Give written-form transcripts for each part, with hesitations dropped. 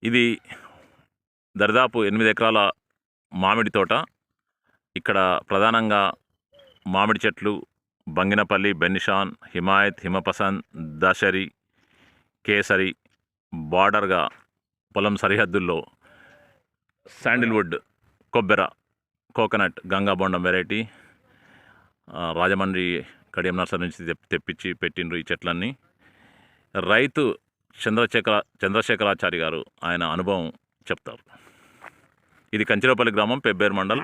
ఇది దరిదాపు 8 ఎకరాల మామిడి తోట. ఇక్కడ ప్రధానంగా మామిడి చెట్లు బంగినపల్లి, బెన్నిషాన్, హిమాయత్, హిమపసంద్, దశరి, కేసరి. బార్డర్గా పొలం సరిహద్దుల్లో శాండిల్వుడ్, కొబ్బెర, కోకోనట్, గంగాబొండం వెరైటీ రాజమండ్రి కడియం నర్సరీ నుంచి తెప్పించి పెట్టిండ్రు ఈ చెట్లన్నీ. రైతు చంద్రశేఖరాచారి గారు ఆయన అనుభవం చెప్తారు. ఇది కంచిలోపల్లి గ్రామం, పెబ్బేరు మండల్,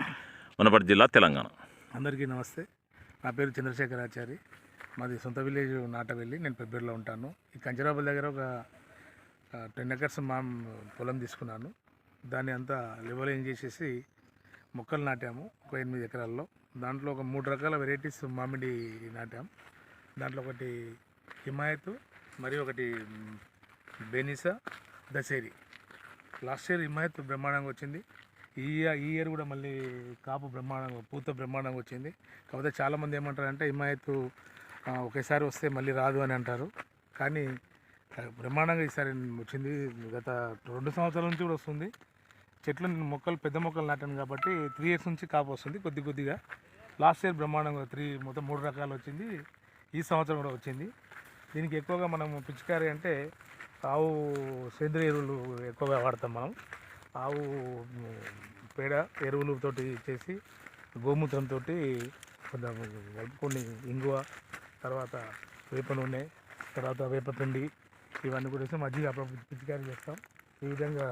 వనపర్తి జిల్లా, తెలంగాణ. అందరికీ నమస్తే. నా పేరు చంద్రశేఖరాచారి. మాది సొంత విలేజ్ నాటవెల్లి. నేను పెబ్బేరులో ఉంటాను. ఈ కంచిలోపల్లి దగ్గర ఒక 10 ఎకర్స్ పొలం తీసుకున్నాను. దాన్ని అంతా లెవెలింగ్ చేసేసి మొక్కలు నాటాము ఒక 8 ఎకరాల్లో. దాంట్లో ఒక 3 రకాల వెరైటీస్ మామిడి నాటాం. దాంట్లో ఒకటి హిమాయత్, మరియు ఒకటి బెనిసా, దశేరి. లాస్ట్ ఇయర్ హిమాయత్ బ్రహ్మాండంగా వచ్చింది. ఈ ఇయర్ కూడా మళ్ళీ కాపు బ్రహ్మాండంగా, పూత బ్రహ్మాండంగా వచ్చింది. కాకపోతే చాలామంది ఏమంటారంటే హిమాయత్ ఒకేసారి వస్తే మళ్ళీ రాదు అని అంటారు. కానీ బ్రహ్మాండంగా ఈసారి వచ్చింది. గత 2 సంవత్సరాల నుంచి కూడా వస్తుంది. చెట్లు మొక్కలు పెద్ద మొక్కలు నాటాను కాబట్టి 3 ఇయర్స్ నుంచి కాపు వస్తుంది కొద్దిగా. లాస్ట్ ఇయర్ బ్రహ్మాండంగా మొత్తం 3 రకాలు వచ్చింది. ఈ సంవత్సరం కూడా వచ్చింది. దీనికి ఎక్కువగా మనం పిచికారీ అంటే ఆవు సేంద్రియ ఎరువులు ఎక్కువగా వాడతాం మనం. ఆవు పేడ ఎరువులతోటి చేసి గోమూత్రంతో కొంచెం కలుపుకొని ఇంగువ, తర్వాత వేప నూనె, తర్వాత వేపపిండి ఇవన్నీ కూడా వేసి మజ్జిగ అప్పుడు పిచికారీ చేస్తాం. ఈ విధంగా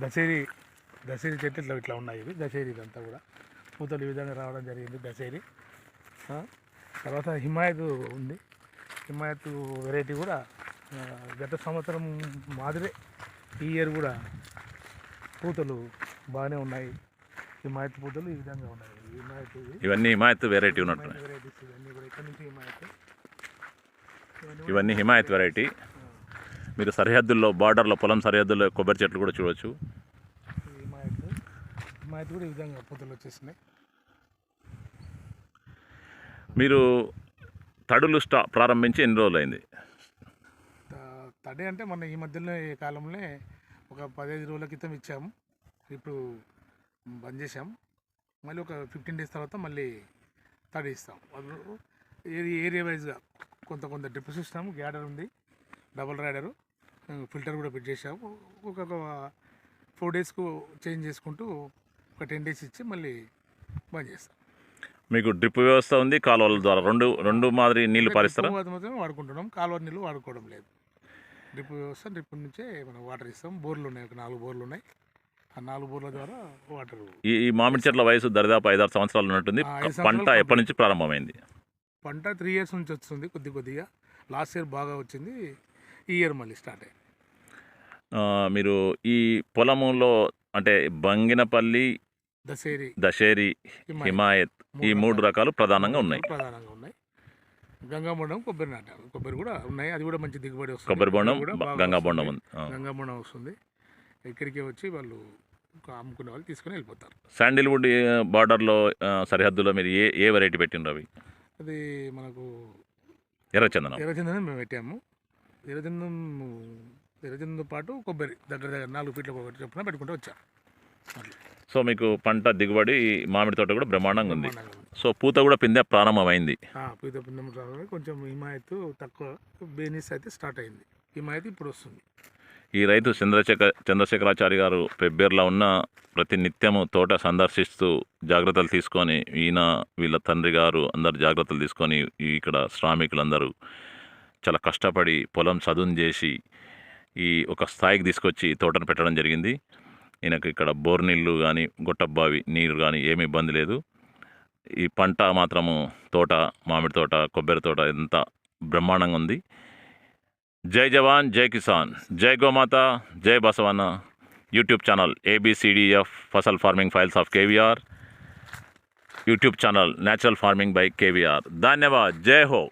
దశేరి చెట్లు ఇట్లా ఉన్నాయి. ఇవి దశేరి, ఇదంతా కూడా పూతలు ఈ విధంగా రావడం జరిగింది దశేరి. తర్వాత హిమాయత్ ఉంది. హిమాయత్ వెరైటీ కూడా గత సంవత్సరం మాదిరే ఈ ఇయర్ కూడా పూతలు బాగానే ఉన్నాయి. హిమాయత్ పూతలు ఈ విధంగా ఉన్నాయి. ఇవన్నీ హిమాయత్ వెరైటీ ఉన్నట్టు. వెరైటీస్ ఇవన్నీ కూడా ఇక్కడ నుంచి ఇవన్నీ హిమాయత్ వెరైటీ. మీరు సరిహద్దుల్లో, బార్డర్లో, పొలం సరిహద్దుల్లో కొబ్బరి చెట్లు కూడా చూడవచ్చు. హిమాయత్ కూడా ఈ విధంగా పూతలు వచ్చేసినాయి. మీరు తడులు ప్రారంభించి ఎన్ని రోజులు అయింది? తడి అంటే మన ఈ మధ్యలో ఈ కాలంలో ఒక 15 రోజుల క్రితం ఇచ్చాము. ఇప్పుడు బంద్ చేసాము. మళ్ళీ ఒక 15 డేస్ తర్వాత మళ్ళీ తడి ఇస్తాం. ఏరియా వైజ్గా కొంత డ్రిప్ సిస్టమ్, గ్యాడర్ ఉంది, డబుల్ రైడరు, ఫిల్టర్ కూడా ఫిట్ చేసాము. ఒక 4 డేస్కు చేంజ్ చేసుకుంటూ ఒక 10 డేస్ ఇచ్చి మళ్ళీ బంద్ చేస్తాం. మీకు డ్రిప్ వ్యవస్థ ఉంది, కాలువల ద్వారా రెండు మాదిరి నీళ్లు పారిస్తారా? మాత్రమే వాడుకుంటున్నాం, కాలువ నీళ్ళు వాడుకోవడం లేదు. డ్రిప్ వ్యవస్థ, డ్రిప్ నుంచే మనం వాటర్ ఇస్తాం. బోర్లు ఉన్నాయి, ఒక 4 బోర్లు ఉన్నాయి. ఆ 4 బోర్ల ద్వారా వాటర్. ఈ మామిడి చెట్ల వయసు దరిదాపు 5-6 సంవత్సరాలు ఉన్నట్టుంది. పంట ఎప్పటి నుంచి ప్రారంభమైంది? పంట 3 ఇయర్స్ నుంచి వస్తుంది కొద్దిగా. లాస్ట్ ఇయర్ బాగా వచ్చింది. ఈ ఇయర్ మళ్ళీ స్టార్ట్ అయ్యింది. మీరు ఈ పొలంలో అంటే బంగినపల్లి, దశేరి, హిమాయత్ ఈ 3 రకాలు ప్రధానంగా ఉన్నాయి. గంగాబొండం, కొబ్బరి నాటారు. కొబ్బరి కూడా ఉన్నాయి. అది కూడా మంచి దిగుబడి వస్తుంది. కొబ్బరి బొండం, గంగాబొండం ఉంది. గంగాబొండం వస్తుంది. ఇక్కడికి వచ్చి వాళ్ళు అమ్ముకునే వాళ్ళు తీసుకుని వెళ్ళిపోతారు. శాండిల్వుడ్ బార్డర్లో సరిహద్దులో మీరు ఏ వెరైటీ పెట్టిండ్రు? అవి అది మనకు ఎర్రచందనం మేము పెట్టాము. ఎర్రచందనంతో పాటు కొబ్బరి దగ్గర 4 ఫీట్ల ఒకటి చొప్పున పెట్టుకుంటూ వచ్చాం. సో మీకు పంట దిగుబడి మామిడి తోట కూడా బ్రహ్మాండంగా ఉంది. సో పూత కూడా పిందె ప్రారంభమైంది. పూత పిందె ప్రారంభమై కొంచెం హిమాయత్ తక్కువ, బేనిస్ అయితే స్టార్ట్ అయింది. హిమాయత్ ఇప్పుడు వస్తుంది. ఈ రైతు చంద్రశేఖరాచారి గారు పెబ్బేరులో ఉన్న ప్రతి నిత్యము తోట సందర్శిస్తూ జాగ్రత్తలు తీసుకొని, వీళ్ళ తండ్రి గారు అందరు జాగ్రత్తలు తీసుకొని ఇక్కడ శ్రామికులందరూ చాలా కష్టపడి పొలం చదును చేసి ఈ ఒక స్థాయికి తీసుకొచ్చి తోటను పెట్టడం జరిగింది. ఈయనకు ఇక్కడ బోర్ నీళ్ళు కానీ, గొట్టబావి నీరు కానీ ఏమి ఇబ్బంది లేదు. ఈ పంట మాత్రము తోట, మామిడి తోట, కొబ్బరి తోట ఎంత బ్రహ్మాండంగా ఉంది. జై జవాన్, జై కిసాన్, జై గోమాత, జై బసవన్న. యూట్యూబ్ ఛానల్ ABCDF ఫసల్ farming files of KVR. YouTube channel natural farming by KVR. ధన్యవాద్. జై హో.